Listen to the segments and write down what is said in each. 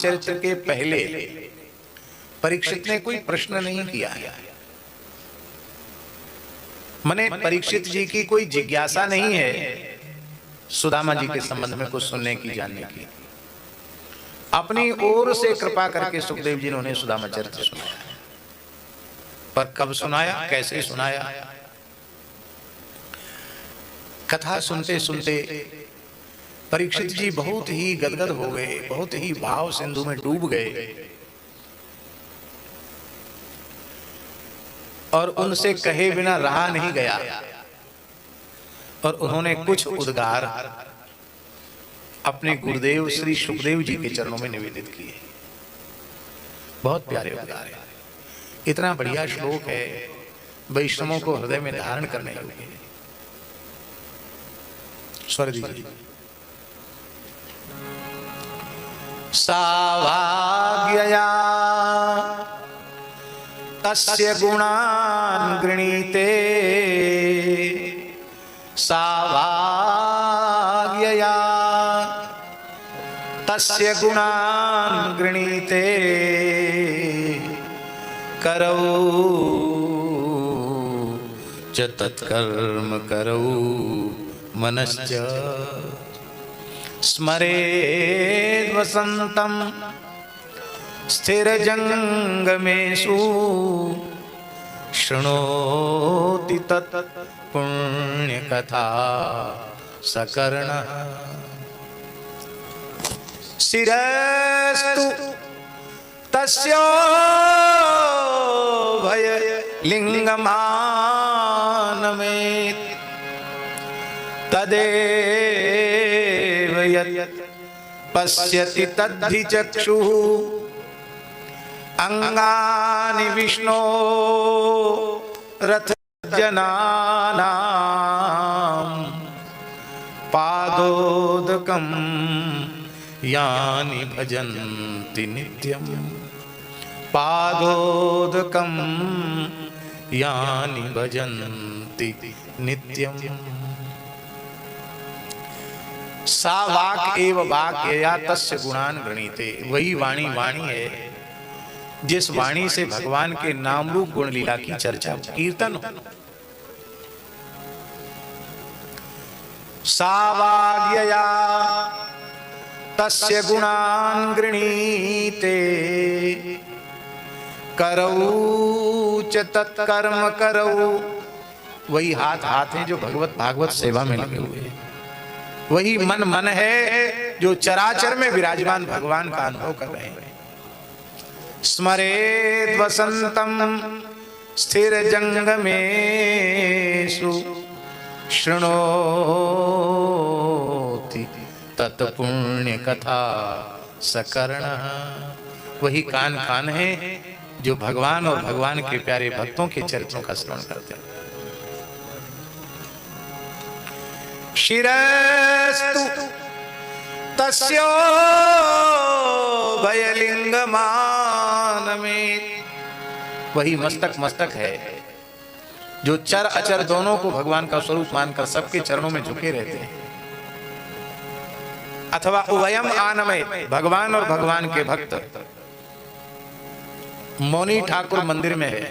महाचरित्र के पहले परीक्षित ने कोई प्रश्न नहीं किया है। मने परीक्षित जी की कोई जिज्ञासा नहीं है सुदामा जी के संबंध में कुछ सुनने की, जानने की। अपनी ओर से कृपा करके सुखदेव जी ने उन्हें सुदामा चरित्र सुनाया। पर कब सुनाया, कैसे सुनाया? कथा सुनते सुनते परीक्षित जी बहुत ही गदगद हो गए, बहुत ही भाव सिंधु में डूब गए और उनसे कहे बिना रहा नहीं गया और उन्होंने कुछ उद्गार अपने गुरुदेव श्री सुखदेव जी के चरणों में निवेदित किए। बहुत प्यारे उद्गार है। इतना बढ़िया श्लोक है, वैष्णवों को हृदय में धारण करने योग्य है। स्वर दीजिए। सावाग्यया तस्य गुणान् गृणीते, सावाग्यया तस्य गुणान् गृणीते, करौ च तत्कर्म करौ मनश्च, स्मरेद् वसन्तं स्थिरजंगमेषु, शृणोति तत् पुण्यकथा सकर्णः। शिरस्तु तस्यो भय लिंगमानमेत्, तदेव यत् पश्यति तद्धि चक्षुः, अंगानि विष्णो रथजनानां, पादोदकं यानि भजन्ति नित्यं, पादोदकं यानि भजन्ति नित्यं। सा वाक् एव वाक्यया तस्य गुणान् गृणीते। वही वाणी वाणी है जिस वाणी से भगवान के नाम रूप गुण लीला की चर्चा कीर्तन हो। सा वाग्यया तस्य गुणान् गृणीते, करौ च तत्कर्म करौ। वही हाथ हाथ है जो भगवत भागवत सेवा में लगे हुए हैं। वही मन मन है जो चराचर में विराजमान भगवान का अनुभव कर रहे हैं। स्मरेद् वसन्तं स्थिरजंगमेषु, शृणोति तत्पुण्यकथा सकर्णः। वही कान कान है जो भगवान और भगवान के प्यारे भक्तों के चरित्रों का श्रवण करते हैं। शिरस्तु तस्यो भयलिंगमानमेत्। वही मस्तक मस्तक है जो चर अचर दोनों को भगवान का स्वरूप मानकर सबके चरणों में झुके रहते हैं। अथवा उभयम आनमेत्, भगवान और भगवान के भक्त। मौनी ठाकुर मंदिर में है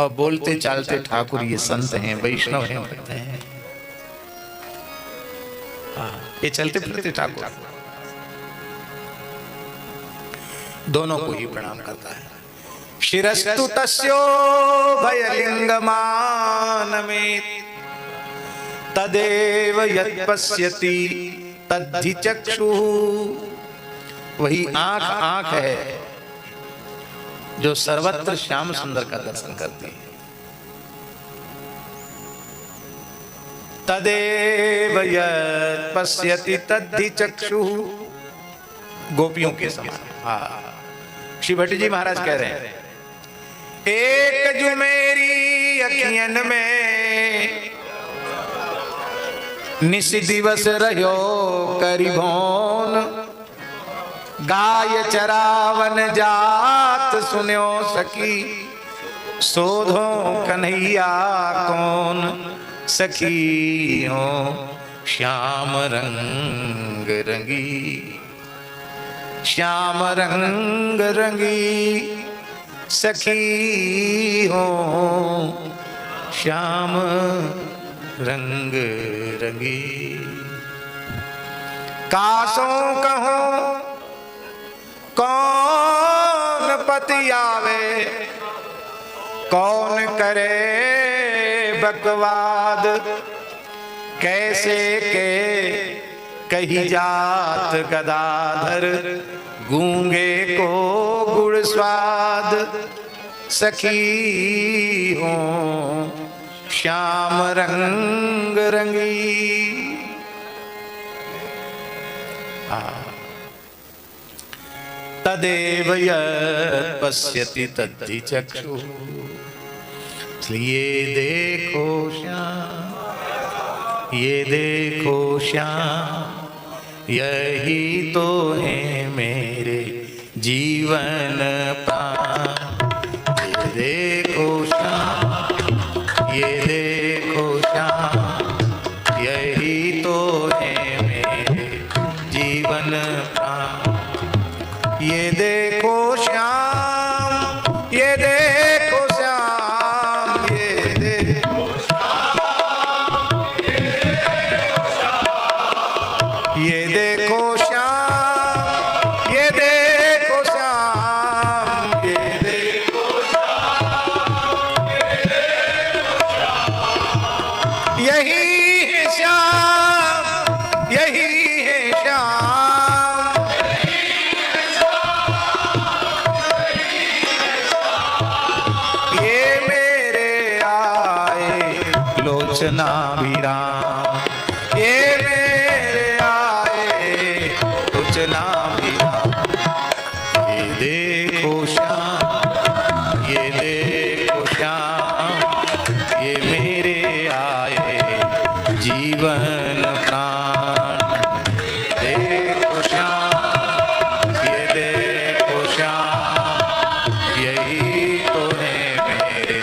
और बोलते चालते ठाकुर ये संत हैं, वैष्णव हैं, भक्त हैं। ये चलते फिरते ठाकुर दोनों को ही प्रणाम करता है। शिरस्तु तस्यो भयलिंगमानमेत्, तदेव यत् पश्यति तद्धि चक्षुः। वही आंख आंख है जो सर्वत्र श्याम सुंदर का दर्शन करती है। तदेव यत् पश्यति तद्धि चक्षुः। गोपियों के समान। हाँ, श्री भट्ट जी महाराज कह रहे हैं, एक जो मेरी अखियन में निस दिवस रहो करिभोन, गाय चरावन जात सुन्यो सखी, सोधो कन्हैया कौन सखी हो श्याम रंग रंगी। श्याम रंग रंगी सखी हो, श्याम रंग रंगी। कासों कहो कौन पति आवे, कौन करे बकवाद, कैसे के कही जात गदाधर, गूंगे को गुड़ स्वाद, सखी हो श्याम रंग रंगी। तदेव यत् पश्यति तद्धि चक्षुः, इसलिए देखो श्याम, ये देखो श्याम, यही तो है मेरे जीवन प्राण। ये देखो श्याम, ये देखो श्याम, यही तो है मेरे जीवन प्राण। ये देखो श्याम, ये देखो श्याम, ये देखो श्याम, ये देखो श्याम, ये देखो श्याम, ये देखो श्याम, यही है श्याम, यही है श्याम, लोचना विराम, ये मेरे आए लोचना विराम। ये देखो श्याम, ये देखो श्याम, ये मेरे आए जीवन प्राण। देखो श्याम, ये देखो श्याम, यही तो है मेरे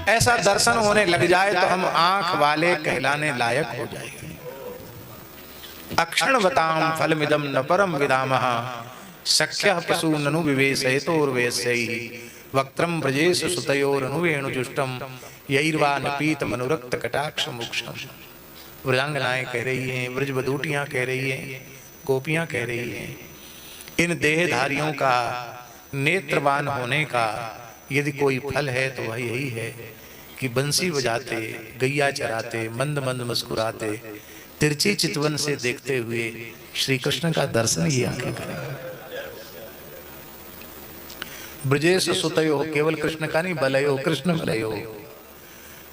ऐसा दर्शन होने लग जाए तो हम आंख वाले कहलाने लायक हो जाएंगे। अक्षणवताम फलमिदं न परम विदामः, सख्यः पशु ननु विवेशयतोर्वेश्यैः, वक्त्रं ब्रजेश सुतयोरनुवेणुजुष्टं, यैर्वा नपीत मनुरक्त कटाक्ष मोक्षम। व्रजांगनाएं कह रही हैं, ब्रजवधूटियां कह रही हैं, गोपियां कह रही हैं, इन देहधारियों का नेत्रवान होने का यदि कोई फल है तो वह यही है कि बंसी बजाते, गैया चराते, मंद मंद मुस्कुराते, तिरछी चितवन से देखते हुए श्री कृष्ण का दर्शन ही आंखें करें। ब्रजेश सुतयो, केवल कृष्ण का नहीं, बलयो, कृष्ण बलयो,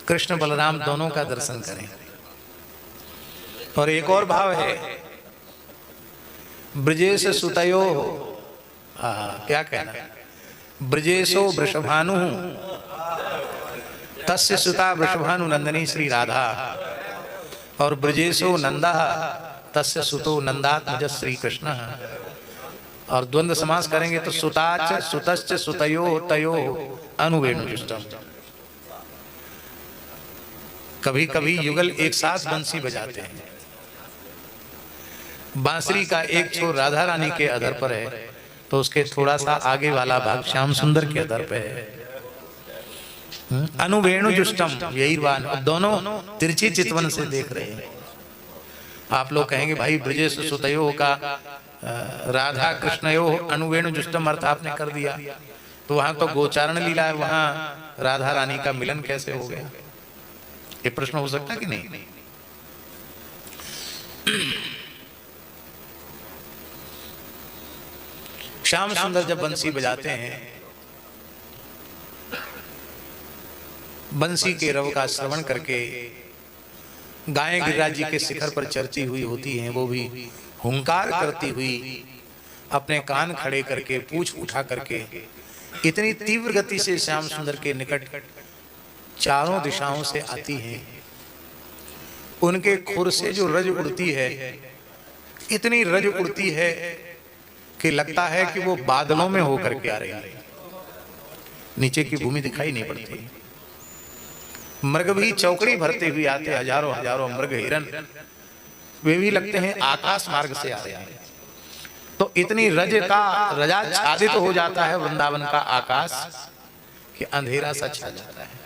कृष्ण बलराम दोनों का दर्शन करें। और एक और भाव है, ब्रजेश सुतयो, क्या कहना, ब्रजेशो वृषभानु तस्य सुता वृषभानु नंदनी श्री राधा, और ब्रजेशो नंदा तस्य सुतो नंदात्मज श्री कृष्ण। और द्वंद्व समास करेंगे तो सुताच सुतश्च सुतयो तयो अनुवेणुजुष्टम। कभी कभी युगल एक साथ बंसी बजाते हैं, बांसुरी का एक छोर राधा रानी के अधर पर है तो उसके थोड़ा सा आगे वाला भाग श्याम सुंदर के अधर पे है। अनुवेणुजुष्टम, यही वान, दोनों तिरछी चितवन से देख रहे हैं। आप लोग कहेंगे भाई ब्रजेश सुतयो का राधा कृष्णयो अनुवेणुजुष्टम अर्थ आपने कर दिया, तो वहां तो गोचारण लीला है, वहां राधा रानी का मिलन कैसे हो गया? ये प्रश्न हो सकता कि नहीं? श्याम सुंदर जब बंसी बजाते हैं, बंसी के रव का श्रवण करके गायें गिरिराज जी के शिखर पर चरती हुई होती हैं, वो भी हुंकार करती हुई अपने कान खड़े करके, पूंछ उठा करके इतनी तीव्र गति से श्याम सुंदर के निकट चारों दिशाओं से आती हैं। उनके खुर से जो रज उड़ती है, इतनी रज उड़ती है कि लगता है कि वो बादलों में होकर के आ रही है, नीचे की भूमि दिखाई नहीं पड़ती। मृग भी चौकड़ी भरते हुए आते, हजारों हजारों मृग हिरन वे भी लगते हैं आकाश मार्ग से आ रहे हैं। तो इतनी रजाच्छादित हो जाता है वृंदावन का आकाश कि अंधेरा सा छा जाता है।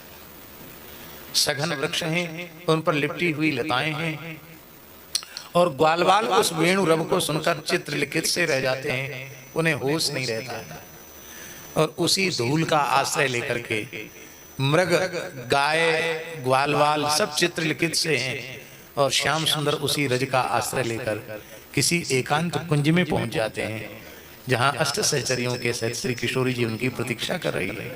सघन वृक्ष हैं, उन पर लिपटी हुई लताएं हैं, और ग्वालवाल उस वेणु रव को सुनकर चित्रलिखित से रह जाते हैं, उन्हें होश नहीं रहता है। और उसी धूल का आश्रय लेकर के मृग, गाय, ग्वालवाल सब चित्रलिखित से हैं, और श्याम सुंदर उसी रज का आश्रय लेकर किसी एकांत कुंज में पहुंच जाते हैं, जहां अष्ट सहचरियों के सहित श्री किशोरी जी उनकी प्रतीक्षा कर रही है।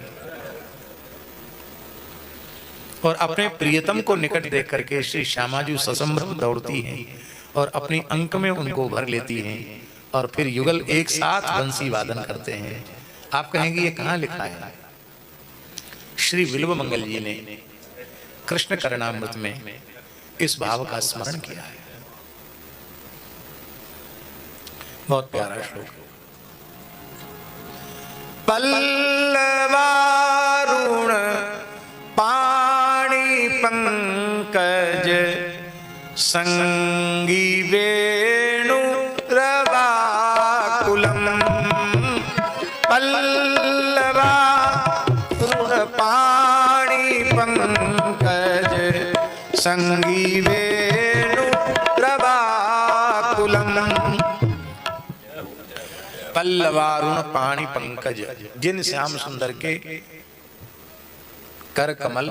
और अपने प्रियतम को निकट देख करके श्री श्यामाजू ससंभ्रम दौड़ती हैं और अपनी अंक में उनको भर लेती हैं, और फिर युगल एक साथ बंसी वादन करते हैं। आप कहेंगे ये कहाँ लिखा है? श्री बिल्व मंगल जी ने कृष्ण करणामृत में इस भाव का स्मरण किया है। बहुत प्यारा श्लोक। पल्लवारुण पाणि पंकज संगी वेणु रवाकुलम। पल्लवारुण पाणि पंकज संगी वेणु रवाकुलम। पल्लवारुण पाणि पंकज, जिन श्याम सुंदर के कर कमल,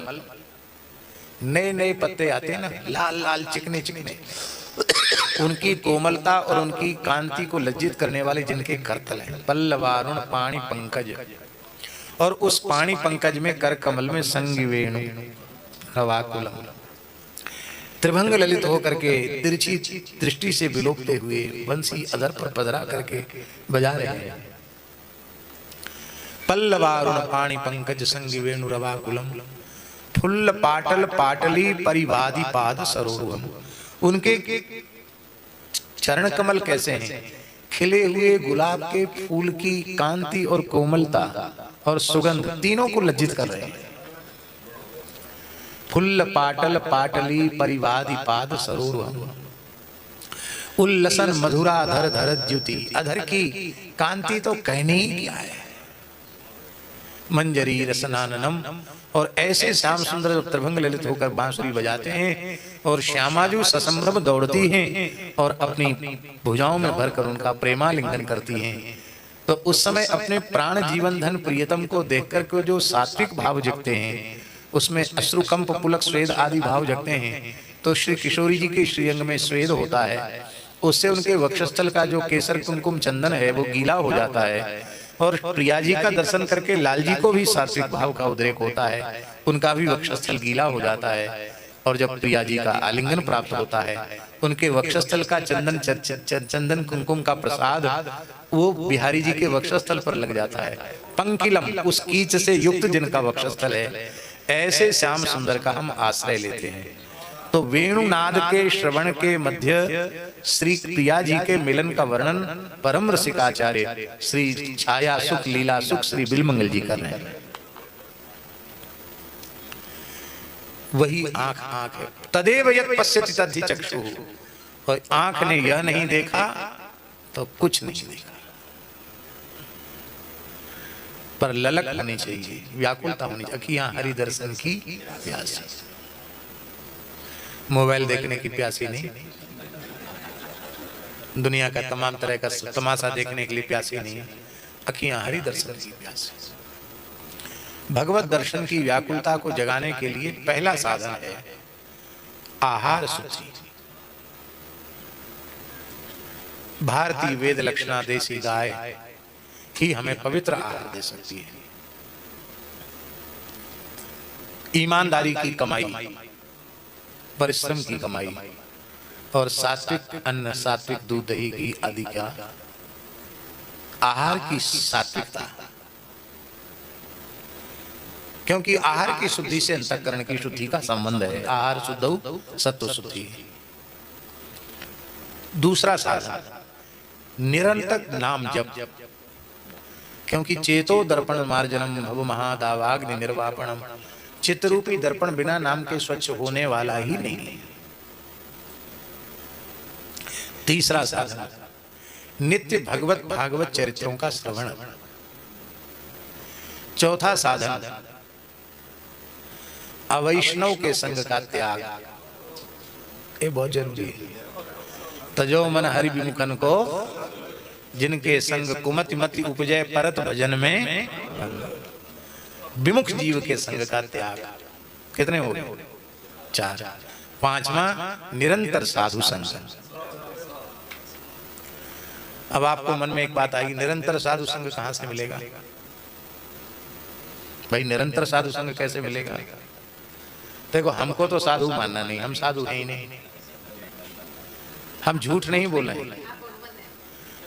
नए नए पत्ते आते हैं ना, लाल लाल चिकने चिकने, उनकी कोमलता और उनकी कांति को लज्जित करने वाले जिनके करतल हैं। पल्लवारुण पाणि पंकज, और उस पाणि पंकज में कर कमल में संगी वेणु रवाकुलम, त्रिभंग ललित होकर के तिरछी दृष्टि से विलोकते हुए बंसी अधर पर पधरा करके बजा रहे हैं। पल्लवारुण पाणि पंकज संगी वेणु रवाकुलम। फुल्ल पाटल पाटली परिवादी पाद सरोरुहम। उनके चरण कमल कैसे हैं? खिले हुए गुलाब के फूल की कांति और कोमलता और सुगंध तीनों को लज्जित कर रहे हैं। फुल्ल पाटल पाटली परिवादी पाद सरोरुहम। उल्लसन मधुरा धर धर द्युति, अधर की कांति तो कहने ही क्या है। मंजरी रसनाननम, और ऐसे श्याम सुंदर त्रिभंग ललित होकर बांसुरी बजाते हैं, और श्यामाजू ससंभ्रम दौड़ती हैं और अपनी भुजाओं में भरकर उनका प्रेमालिंगन करती हैं। तो उस समय अपने प्राण जीवन धन प्रियतम को देखकर के जो सात्विक भाव जगते हैं, उसमें अश्रुकंप पुलक स्वेद आदि भाव जगते हैं। तो श्री किशोरी जी के श्रीअंग में स्वेद होता है, उससे उनके वक्षस्थल का जो केसर कुमकुम चंदन है वो गीला हो जाता है, और प्रिया जी का दर्शन करके लाल जी को भी सात्विक भाव का उद्रेक होता है, उनका भी वक्षस्थल गीला हो जाता है। और जब प्रिया जी का आलिंगन प्राप्त होता है, उनके वक्षस्थल का चंदन कुमकुम का प्रसाद वो बिहारी जी के वक्षस्थल पर लग जाता है। पंकिलम, उस कीच से युक्त जिनका वक्षस्थल है, ऐसे श्याम सुंदर का हम आश्रय लेते हैं। तो वेणुनाद के श्रवण के मध्य श्री प्रिया जी के मिलन का वर्णन परम रसिकाचार्य श्री छाया सुख लीला सुख श्री बिल्वमंगल जी कर रहे हैं। वही आंख आंख है। तदेव यत् पश्यति तद्धि चक्षुः, और आंख ने यह नहीं देखा तो कुछ नहीं देखा। पर ललक होनी चाहिए, व्याकुलता होनी चाहिए। अखियां हरि दर्शन की प्यासी, मोबाइल देखने की प्यासी नहीं, दुनिया का तमाम तरह का तमाशा देखने के लिए प्यासी नहीं, अखियां हरि दर्शन की प्यासी। भगवत दर्शन की व्याकुलता को जगाने के लिए पहला साधन है आहार शुचि। भारतीय वेद लक्षणा देसी गाय ही हमें पवित्र आहार दे सकती है। ईमानदारी की कमाई, परिश्रम की कमाई, और सात्विक अन्न, सात्विक दूध दही घी आदि का आहार की सात्विकता, क्योंकि आहार की शुद्धि से अंतःकरण की शुद्धि का संबंध है। आहार शुद्धौ सत्व शुद्धि। दूसरा साधन निरंतर नाम जप, क्योंकि चेतो दर्पण मार्जनम भव महादावाग्नि निर्वापणम। चित्तरूपी दर्पण बिना नाम के स्वच्छ होने वाला ही नहीं है। तीसरा साधन नित्य भगवत भागवत चरित्रों का श्रवण। चौथा साधन अवैष्णव के संग का त्याग। ये बहुत जरूरी है। तजो मन हरि विमुखन को, जिनके संग कुमति मति उपजय परत भजन में। विमुख जीव के संग का त्याग। कितने हो गए? 4। 5वां निरंतर साधु संग। अब आपको मन में एक बात आएगी, निरंतर साधु संग कहां से मिलेगा? भाई निरंतर साधु संग कैसे मिलेगा? देखो, हमको तो साधु मानना नहीं, हम साधु हैं ही नहीं। हम झूठ नहीं बोल रहे,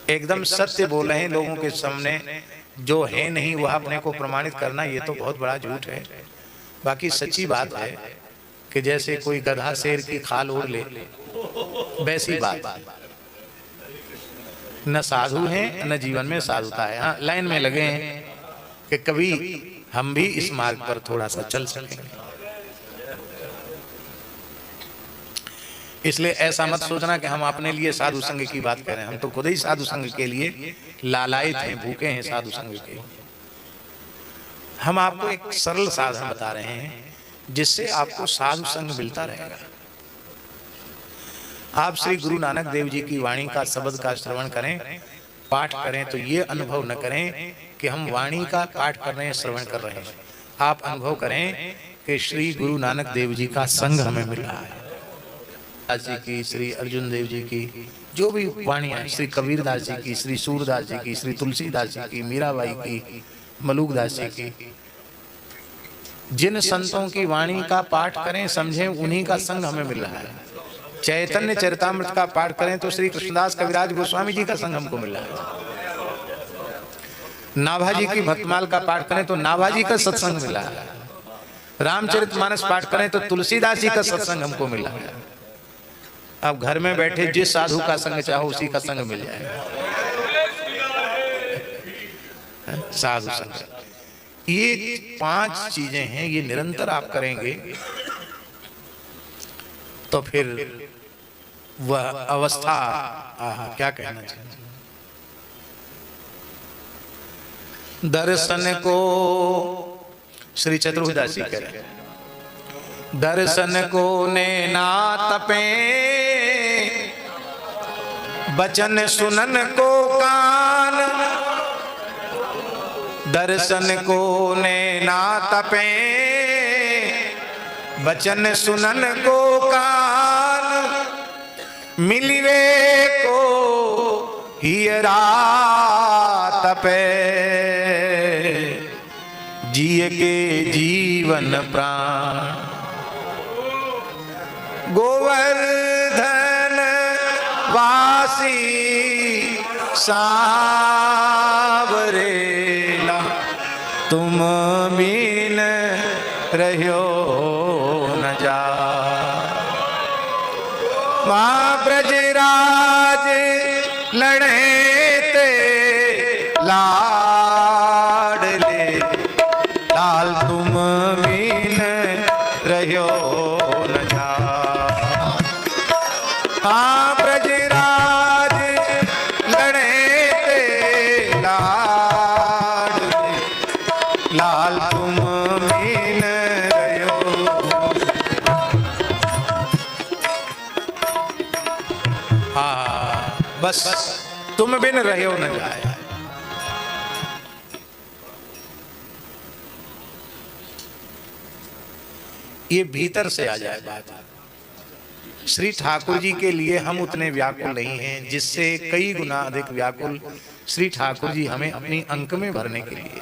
एकदम सत्य बोल रहे हैं लोगों के सामने। जो है नहीं वह अपने को प्रमाणित करना, ये तो बहुत बड़ा झूठ है। बाकी सच्ची बात है कि जैसे कोई गधा शेर की खाल ओढ़ ले, वैसी बात। न साधु हैं न जीवन में साधुता है। हाँ, लाइन में लगे हैं कि कभी हम भी इस मार्ग पर थोड़ा सा चल सकेंगे। इसलिए ऐसा मत सोचना कि हम अपने लिए साधु संग की बात करें। हम तो खुद ही साधु संग के लिए लालायित हैं, भूखे हैं साधु संग के। हम आपको एक सरल साधन बता रहे हैं जिससे आपको साधु संग मिलता रहेगा। आप श्री गुरु नानक देव जी की वाणी का, शब्द का श्रवण करें, पाठ करें, तो ये अनुभव न करें कि हम वाणी का पाठ कर रहे हैं, श्रवण कर रहे हैं। आप अनुभव करें कि श्री गुरु नानक देव जी का संग हमें मिल रहा है। दास जी की, श्री अर्जुन देव जी की जो भी वाणियां, श्री कबीरदास जी की, श्री सूरदास जी की, श्री तुलसीदास जी की, मीराबाई की, मलुकदास जी की, जिन संतों की वाणी का पाठ करें, समझें, उन्हीं का संग हमें मिल रहा है। चैतन्य चरितामृत का पाठ करें तो श्री कृष्णदास कविराज गोस्वामी जी का संग हमको मिल रहा है। नाभाजी की भक्तमाल का पाठ करें तो नाभाजी का सत्संग मिला है। रामचरितमानस पाठ करें तो तुलसीदास जी का सत्संग हमको मिला है। अब घर में बैठे जिस साधु का संग चाहो उसी का संग मिल जाएगा। साधु संग, ये 5 चीजें हैं, ये निरंतर आप करेंगे तो फिर वह अवस्था, क्या कहना चाहिए, दर्शन को श्री चतुर्दास जी कह रहे हैं, दर्शन को नैना तपे, बचन सुनन को कान, दर्शन को नैना तपे, बचन सुनन को कान, मिलिवे को हियरा तपे, जिय के जीवन प्राण, गोवर्धन वासी सावरेला, तुम बिन रह्यो न जा। मां ब्रजराज लड़े ते लाडले, लाल तुम बिन रह्यो न जा। मां ब्रजराज लड़े ते लाडले, लाल तुम बिन रह्यो। हाँ, बस तुम बिन रह्यो न जाए। ये भीतर से आ जाए बात। श्री ठाकुर जी के लिए हम उतने व्याकुल नहीं हैं जिससे कई गुना अधिक व्याकुल श्री ठाकुर जी हमें अपनी अंक में भरने के लिए।